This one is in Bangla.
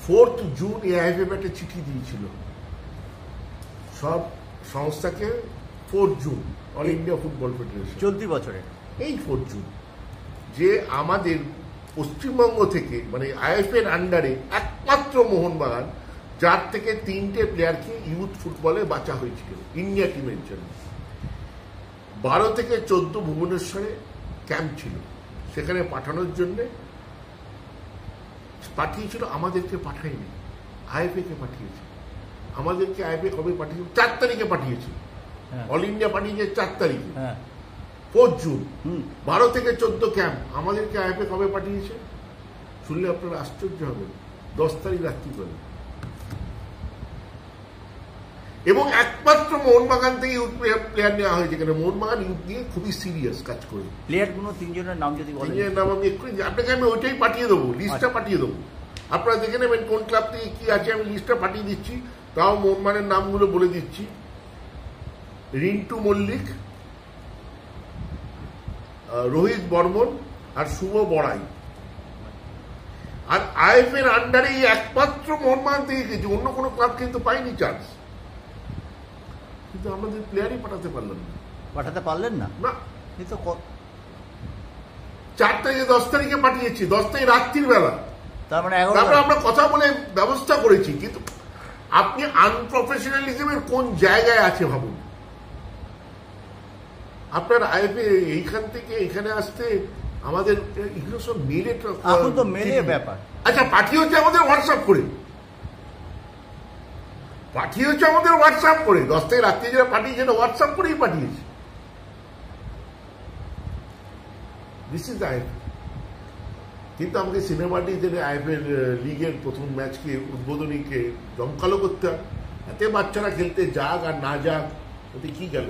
4 জুন এআইএফএফ একটা চিঠি দিয়েছিল সব সংস্থাকে। 4 June all India football federation, চলতি বছরে এই 4 জুন, যে আমাদের পশ্চিমবঙ্গ থেকে মানে আইএফএ এর আন্ডারে একমাত্র মোহনবাগান, যার থেকে 3টে প্লেয়ারকে ইউথ ফুটবলে বাঁচা হয়েছিল ইন্ডিয়া টিমের জন্য। 12 থেকে 14 ভুবনেশ্বরে ক্যাম্প ছিল, সেখানে পাঠানোর জন্য পাঠিয়েছিল, আমাদেরকে পাঠায়নি, আইএফএ কে পাঠিয়েছে। আমাদেরকে আইএফএ কবে পাঠিয়েছে? 4 তারিখে পাঠিয়েছে। অল ইন্ডিয়া পাঠিয়েছে 4 তারিখে, 4 জুন। 12 থেকে 14 ক্যাম্প, আমাদেরকে আইএফএ কবে পাঠিয়েছে? শুনলে আপনারা আশ্চর্য হবেন, 10 তারিখ রাত্রিবেলা। এবং একমাত্র মোহনবাগান থেকে ইউথ প্লেয়ার নেওয়া হয়েছে, কেন মোহনবাগান ইউথ নিয়ে খুবই সিরিয়াস কাজ করে। প্লেয়ারগুলো 3 জনের নাম যদি বলেন। 3 জনের নাম আমি এক্ষুনি আপনাকে আমি ওইটাই পাঠিয়ে দেবো, লিস্টটা পাঠিয়ে দেবো। আপনারা দেখে নেবেন কোন ক্লাব থেকে কি আছে, আমি লিস্টটা পাঠিয়ে দিচ্ছি। তাও মোহনবাগানের নামগুলো বলে দিচ্ছি: রিন্টু মল্লিক, রোহিত বর্মন আর শুভ বড়াই। আর আইএফএ এর আন্ডারে এই একমাত্র মোহনবাগান থেকে গেছে, অন্য কোনো ক্লাব কিন্তু পায়নি চান্স। কিন্তু আমাদের প্লেয়ারই পাঠাতে পারলেন না। পাঠাতে পারলেন না? না, এই তো 4 তারিখে 10 তারিখে পাঠিয়েছি, 10 তারিখ রাত্রির বেলা। তার মানে তারপরে আমরা কথা বলে ব্যবস্থা করেছি। কিন্তু আপনি আনপ্রফেশনালিজমের কোন জায়গায় আছে ভাবুন। আপনার আইএফএ এইখান থেকে এখানে আসতে আমাদের এগুলো সব মেলে, এখন তো মেলে ব্যাপার। আচ্ছা, পাঠিয়েছে আমাদের হোয়াটসঅ্যাপ করে, পাঠিয়েছে আমাদের হোয়াটসঅ্যাপ করে। 10 তারিখ রাত্রে যেটা পাঠিয়েছে হোয়াটসঅ্যাপ করেই পাঠিয়েছে। This is IFA. কিন্তু আমাকে সিনেমাটি যেন আইএফএ লিগের প্রথম ম্যাচকে উদ্বোধনীকে জমকালো করতে হয়। এতে বাচ্চারা খেলতে যাক আর না যাক, ওতে কি গেল?